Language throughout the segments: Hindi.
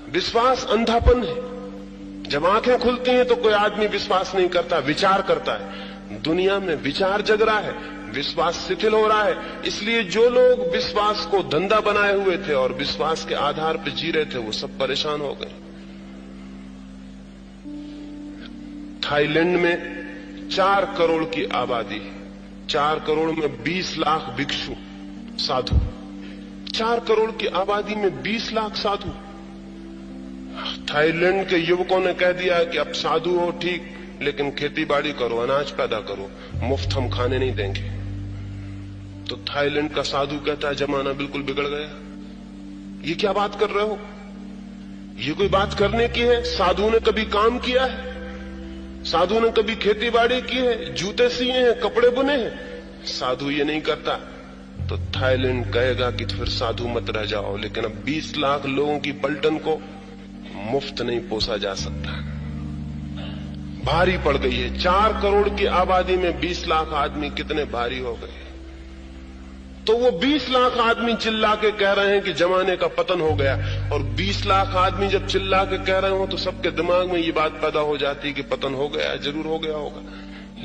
विश्वास अंधापन है। जब आंखें खुलती हैं तो कोई आदमी विश्वास नहीं करता, विचार करता है। दुनिया में विचार जग रहा है, विश्वास शिथिल हो रहा है। इसलिए जो लोग विश्वास को धंधा बनाए हुए थे और विश्वास के आधार पर जी रहे थे, वो सब परेशान हो गए। थाईलैंड में 4 करोड़ की आबादी, 4 करोड़ में 20 लाख भिक्षु साधु। 4 करोड़ की आबादी में 20 लाख साधु। थाईलैंड के युवकों ने कह दिया कि अब साधु हो ठीक, लेकिन खेती बाड़ी करो, अनाज पैदा करो, मुफ्त हम खाने नहीं देंगे। तो थाईलैंड का साधु कहता है जमाना बिल्कुल बिगड़ गया, ये क्या बात कर रहे हो? ये कोई बात करने की है? साधु ने कभी काम किया है? साधु ने कभी खेती बाड़ी की है? जूते सिए हैं, कपड़े बुने हैं? साधु ये नहीं करता। तो थाईलैंड कहेगा कि फिर साधु मत रह जाओ, लेकिन अब 20 लाख लोगों की पलटन को मुफ्त नहीं पोसा जा सकता, भारी पड़ गई है। 4 करोड़ की आबादी में 20 लाख आदमी कितने भारी हो गए। तो वो 20 लाख आदमी चिल्ला के कह रहे हैं कि जमाने का पतन हो गया, और 20 लाख आदमी जब चिल्ला के कह रहे हो तो सबके दिमाग में ये बात पैदा हो जाती है कि पतन हो गया, जरूर हो गया होगा।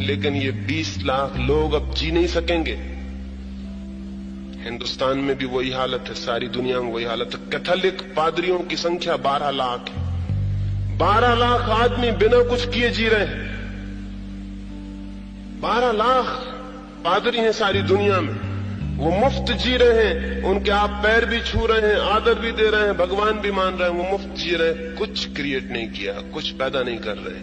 लेकिन ये 20 लाख लोग अब जी नहीं सकेंगे। हिंदुस्तान में भी वही हालत है, सारी दुनिया में वही हालत है। कैथोलिक पादरियों की संख्या 12 लाख है। 12 लाख आदमी बिना कुछ किए जी रहे हैं। 12 लाख पादरी हैं सारी दुनिया में, वो मुफ्त जी रहे हैं। उनके आप पैर भी छू रहे हैं, आदर भी दे रहे हैं, भगवान भी मान रहे हैं, वो मुफ्त जी रहे हैं। कुछ क्रिएट नहीं किया, कुछ पैदा नहीं कर रहे।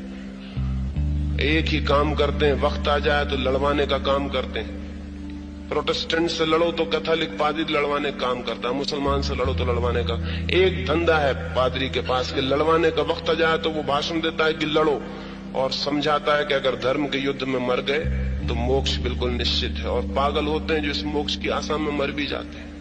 एक ही काम करते हैं, वक्त आ जाए तो लड़वाने का काम करते हैं। प्रोटेस्टेंट से लड़ो तो कैथोलिक पादरी लड़वाने का काम करता है, मुसलमान से लड़ो तो लड़वाने का। एक धंधा है पादरी के पास कि लड़वाने का वक्त आ जाए तो वो भाषण देता है कि लड़ो, और समझाता है कि अगर धर्म के युद्ध में मर गए तो मोक्ष बिल्कुल निश्चित है। और पागल होते हैं जो इस मोक्ष की आशा में मर भी जाते हैं।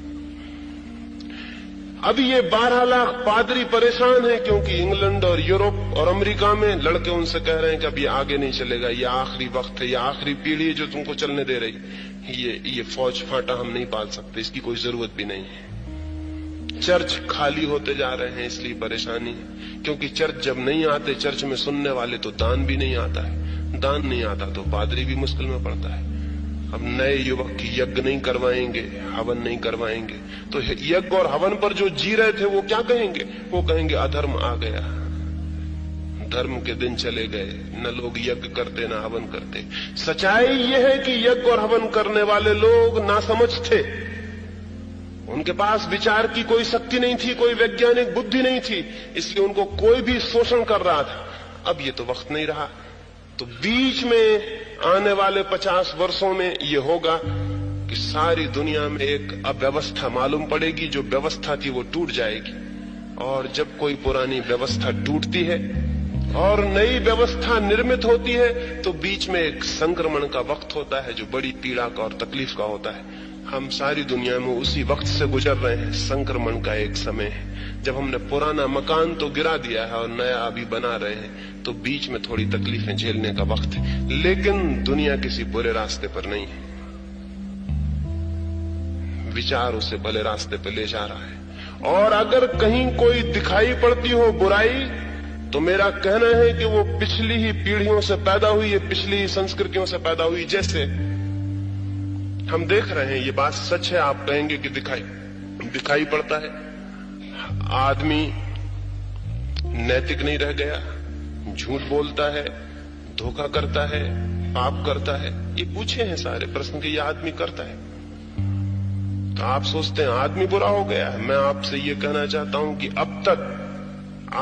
अभी ये 12 लाख पादरी परेशान हैं, क्योंकि इंग्लैंड और यूरोप और अमेरिका में लड़के उनसे कह रहे हैं कि अब ये आगे नहीं चलेगा, ये आखिरी वक्त है, ये आखिरी पीढ़ी है जो तुमको चलने दे रही। ये फौज फाटा हम नहीं पाल सकते, इसकी कोई जरूरत भी नहीं है। चर्च खाली होते जा रहे हैं, इसलिए परेशानी है। क्योंकि चर्च जब नहीं आते, चर्च में सुनने वाले, तो दान भी नहीं आता है। दान नहीं आता तो पादरी भी मुश्किल में पड़ता है। अब नए युवक की यज्ञ नहीं करवाएंगे, हवन नहीं करवाएंगे, तो यज्ञ और हवन पर जो जी रहे थे वो क्या कहेंगे? वो कहेंगे अधर्म आ गया, धर्म के दिन चले गए, न लोग यज्ञ करते न हवन करते। सच्चाई ये है कि यज्ञ और हवन करने वाले लोग नासमझ थे। उनके पास विचार की कोई शक्ति नहीं थी, कोई वैज्ञानिक बुद्धि नहीं थी, इसलिए उनको कोई भी शोषण कर रहा था। अब ये तो वक्त नहीं रहा। तो बीच में आने वाले 50 वर्षों में ये होगा कि सारी दुनिया में एक अव्यवस्था मालूम पड़ेगी। जो व्यवस्था थी वो टूट जाएगी, और जब कोई पुरानी व्यवस्था टूटती है और नई व्यवस्था निर्मित होती है तो बीच में एक संक्रमण का वक्त होता है जो बड़ी पीड़ा का और तकलीफ का होता है। हम सारी दुनिया में उसी वक्त से गुजर रहे हैं। संक्रमण का एक समय है जब हमने पुराना मकान तो गिरा दिया है और नया अभी बना रहे हैं, तो बीच में थोड़ी तकलीफें झेलने का वक्त है। लेकिन दुनिया किसी बुरे रास्ते पर नहीं है, विचार उसे भले रास्ते पर ले जा रहा है। और अगर कहीं कोई दिखाई पड़ती हो बुराई, तो मेरा कहना है कि वो पिछली ही पीढ़ियों से पैदा हुई है, पिछली ही संस्कृतियों से पैदा हुई। जैसे हम देख रहे हैं, ये बात सच है, आप कहेंगे कि दिखाई पड़ता है। आदमी नैतिक नहीं रह गया, झूठ बोलता है, धोखा करता है, पाप करता है। ये पूछे हैं सारे प्रश्न कि ये आदमी करता है। तो आप सोचते हैं आदमी बुरा हो गया है। मैं आपसे ये कहना चाहता हूं कि अब तक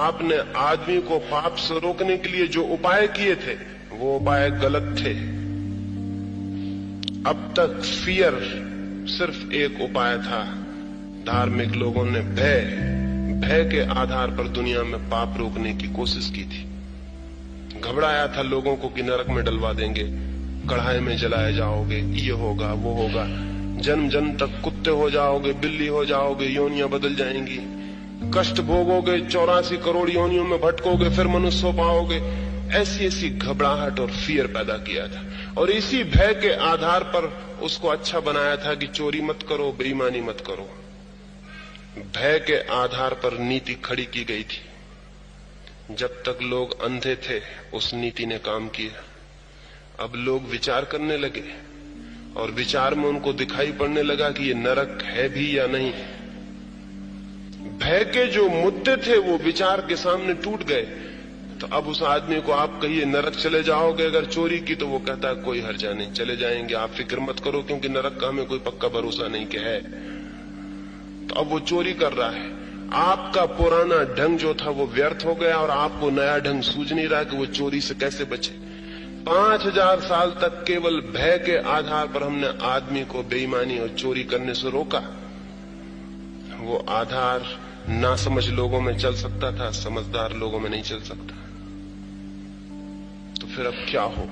आपने आदमी को पाप से रोकने के लिए जो उपाय किए थे वो उपाय गलत थे। अब तक फियर सिर्फ एक उपाय था। धार्मिक लोगों ने भय के आधार पर दुनिया में पाप रोकने की कोशिश की थी। घबराया था लोगों को कि नरक में डलवा देंगे, कढ़ाई में जलाए जाओगे, ये होगा वो होगा, जन्म जन्म तक कुत्ते हो जाओगे, बिल्ली हो जाओगे, योनियां बदल जाएंगी, कष्ट भोगोगे, 84 करोड़ योनियों में भटकोगे, फिर मनुष्य हो पाओगे। ऐसी ऐसी घबराहट और फियर पैदा किया था, और इसी भय के आधार पर उसको अच्छा बनाया था कि चोरी मत करो, बेईमानी मत करो। भय के आधार पर नीति खड़ी की गई थी। जब तक लोग अंधे थे उस नीति ने काम किया। अब लोग विचार करने लगे और विचार में उनको दिखाई पड़ने लगा कि ये नरक है भी या नहीं। भय के जो मुद्दे थे वो विचार के सामने टूट गए। तो अब उस आदमी को आप कहिए नरक चले जाओगे अगर चोरी की, तो वो कहता है कोई हर्जा नहीं, चले जाएंगे, आप फिक्र मत करो, क्योंकि नरक का हमें कोई पक्का भरोसा नहीं कि है। तो अब वो चोरी कर रहा है। आपका पुराना ढंग जो था वो व्यर्थ हो गया और आपको नया ढंग सूझ नहीं रहा कि वो चोरी से कैसे बचे। 5000 साल तक केवल भय के आधार पर हमने आदमी को बेईमानी और चोरी करने से रोका। वो आधार नासमझ लोगों में चल सकता था, समझदार लोगों में नहीं चल सकता। तो फिर अब क्या हो?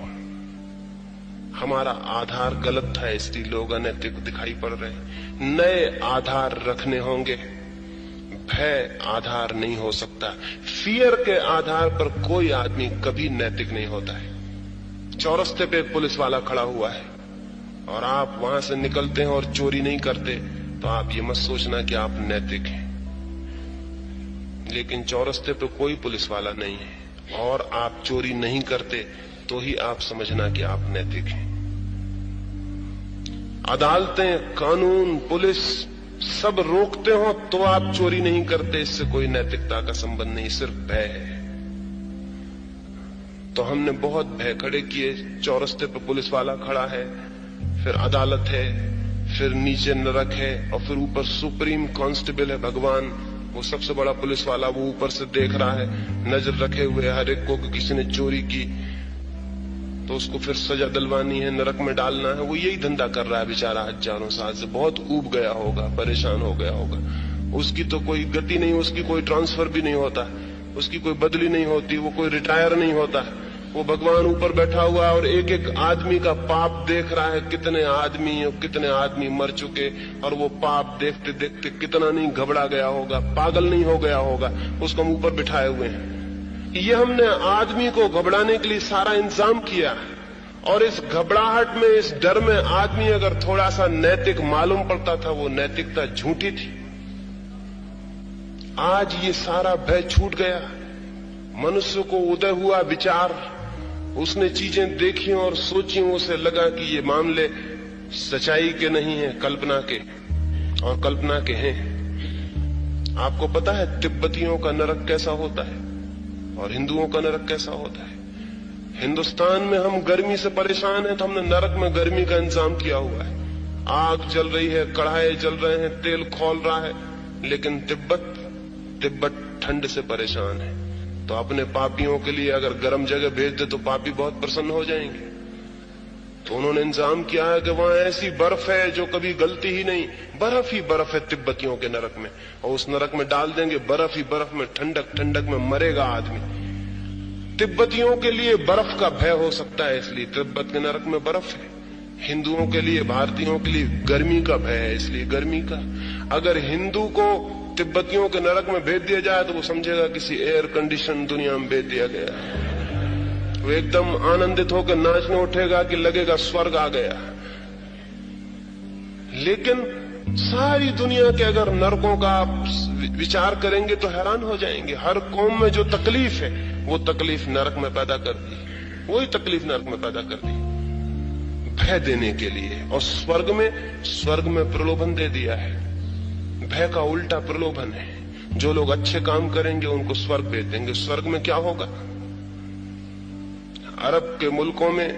हमारा आधार गलत था, इसलिए लोग अनैतिक दिखाई पड़ रहे। नए आधार रखने होंगे। भय आधार नहीं हो सकता। फियर के आधार पर कोई आदमी कभी नैतिक नहीं होता है। चौरस्ते पे एक पुलिस वाला खड़ा हुआ है और आप वहां से निकलते हैं और चोरी नहीं करते, तो आप ये मत सोचना कि आप नैतिक हैं। लेकिन चौरस्ते पे कोई पुलिस वाला नहीं है और आप चोरी नहीं करते, तो ही आप समझना कि आप नैतिक हैं। अदालतें, कानून, पुलिस सब रोकते हो तो आप चोरी नहीं करते, इससे कोई नैतिकता का संबंध नहीं, सिर्फ भय है। तो हमने बहुत भय खड़े किए। चौरस्ते पे पुलिस वाला खड़ा है, फिर अदालत है, फिर नीचे नरक है, और फिर ऊपर सुप्रीम कांस्टेबल है भगवान, वो सबसे बड़ा पुलिस वाला, वो ऊपर से देख रहा है, नजर रखे हुए हर एक को कि किसी ने चोरी की तो उसको फिर सजा दिलवानी है, नरक में डालना है। वो यही धंधा कर रहा है बेचारा हजारों साल से। बहुत ऊब गया होगा, परेशान हो गया होगा। उसकी तो कोई गति नहीं, उसकी कोई ट्रांसफर भी नहीं होता, उसकी कोई बदली नहीं होती, वो कोई रिटायर नहीं होता। वो भगवान ऊपर बैठा हुआ है और एक एक आदमी का पाप देख रहा है, कितने आदमी मर चुके, और वो पाप देखते देखते कितना नहीं घबरा गया होगा, पागल नहीं हो गया होगा, उसको हम ऊपर बिठाए हुए हैं। ये हमने आदमी को घबराने के लिए सारा इंतजाम किया, और इस घबराहट में, इस डर में आदमी अगर थोड़ा सा नैतिक मालूम पड़ता था, वो नैतिकता झूठी थी। आज ये सारा भय छूट गया। मनुष्य को उदय हुआ विचार, उसने चीजें देखी और सोची, उसे लगा कि ये मामले सच्चाई के नहीं है, कल्पना के, और कल्पना के हैं। आपको पता है तिब्बतियों का नरक कैसा होता है और हिंदुओं का नरक कैसा होता है? हिंदुस्तान में हम गर्मी से परेशान हैं, तो हमने नरक में गर्मी का इंतजाम किया हुआ है। आग जल रही है, कढ़ाई जल रहे हैं, तेल खौल रहा है। लेकिन तिब्बत ठंड से परेशान है। तो अपने पापियों के लिए अगर गर्म जगह भेज दे तो पापी बहुत प्रसन्न हो जाएंगे। तो उन्होंने इंतजाम किया है कि वहां ऐसी बर्फ है जो कभी गलती ही नहीं, बर्फ ही बर्फ है तिब्बतियों के नरक में, और उस नरक में डाल देंगे बर्फ ही बर्फ में, ठंडक में मरेगा आदमी। तिब्बतियों के लिए बर्फ का भय हो सकता है, इसलिए तिब्बत के नरक में बर्फ है। हिंदुओं के लिए, भारतीयों के लिए गर्मी का भय है, इसलिए गर्मी का। अगर हिंदू को तिब्बतियों के नरक में भेज दिया जाए तो वो समझेगा किसी एयर कंडीशन दुनिया में भेज दिया गया। वो एकदम आनंदित होकर नाचने उठेगा कि लगेगा स्वर्ग आ गया। लेकिन सारी दुनिया के अगर नरकों का आप विचार करेंगे तो हैरान हो जाएंगे। हर कौम में जो तकलीफ है वो तकलीफ नरक में पैदा कर दी, वही तकलीफ नरक में पैदा कर दी भय देने के लिए। और स्वर्ग में प्रलोभन दे दिया है। भय का उल्टा प्रलोभन है। जो लोग अच्छे काम करेंगे उनको स्वर्ग भेज देंगे। स्वर्ग में क्या होगा? अरब के मुल्कों में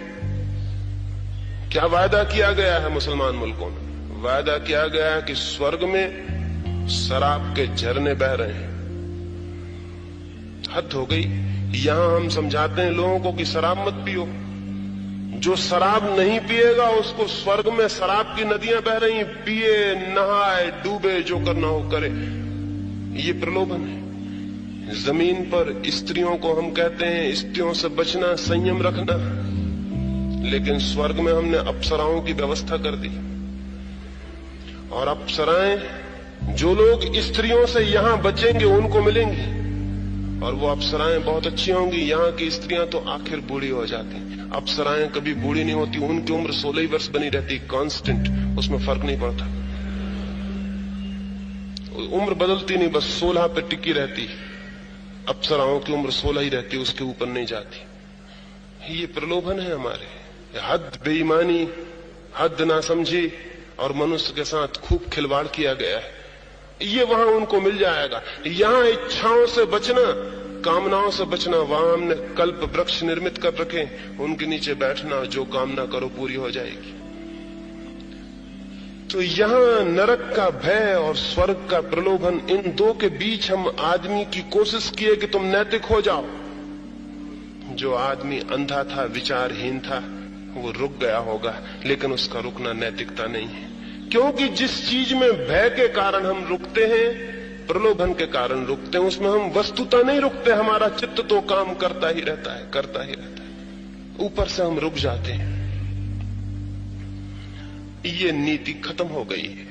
क्या वायदा किया गया है? मुसलमान मुल्कों में वायदा किया गया है कि स्वर्ग में शराब के झरने बह रहे हैं। हद हो गई। यहां हम समझाते हैं लोगों को कि शराब मत पियो। जो शराब नहीं पिएगा उसको स्वर्ग में शराब की नदियां बह रही, पिए, नहाए, डूबे, जो करना हो करे। ये प्रलोभन है। जमीन पर स्त्रियों को हम कहते हैं स्त्रियों से बचना, संयम रखना, लेकिन स्वर्ग में हमने अप्सराओं की व्यवस्था कर दी। और अप्सराएं, जो लोग स्त्रियों से यहां बचेंगे उनको मिलेंगी, और वो अप्सराएं बहुत अच्छी होंगी। यहां की स्त्रियां तो आखिर बूढ़ी हो जाती, अप्सराएं कभी बूढ़ी नहीं होती। उनकी उम्र 16 वर्ष बनी रहती, कांस्टेंट, उसमें फर्क नहीं पड़ता। उम्र बदलती नहीं, बस 16 पे टिकी रहती। अप्सराओं की उम्र 16 ही रहती, उसके ऊपर नहीं जाती। ये प्रलोभन है हमारे, हद बेईमानी, हद ना समझी और मनुष्य के साथ खूब खिलवाड़ किया गया है। ये वहां उनको मिल जाएगा। यहां इच्छाओं से बचना, कामनाओं से बचना, वहां हमने कल्प वृक्ष निर्मित कर रखे, उनके नीचे बैठना, जो कामना करो पूरी हो जाएगी। तो यहां नरक का भय और स्वर्ग का प्रलोभन, इन दो के बीच हम आदमी की कोशिश किए कि तुम नैतिक हो जाओ। जो आदमी अंधा था, विचारहीन था, वो रुक गया होगा, लेकिन उसका रुकना नैतिकता नहीं है। क्योंकि जिस चीज में भय के कारण हम रुकते हैं, प्रलोभन के कारण रुकते हैं, उसमें हम वस्तुतः नहीं रुकते। हमारा चित्त तो काम करता ही रहता है, करता ही रहता है, ऊपर से हम रुक जाते हैं। ये नीति खत्म हो गई है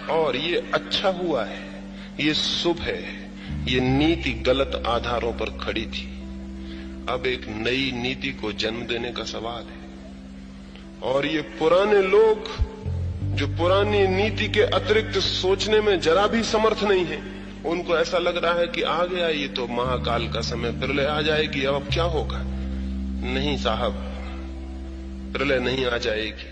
और ये अच्छा हुआ है, ये शुभ है। ये नीति गलत आधारों पर खड़ी थी, अब एक नई नीति को जन्म देने का सवाल है। और ये पुराने लोग जो पुरानी नीति के अतिरिक्त सोचने में जरा भी समर्थ नहीं है, उनको ऐसा लग रहा है कि आ गया ये तो महाकाल का समय, प्रलय आ जाएगी, अब क्या होगा। नहीं साहब, प्रलय नहीं आ जाएगी।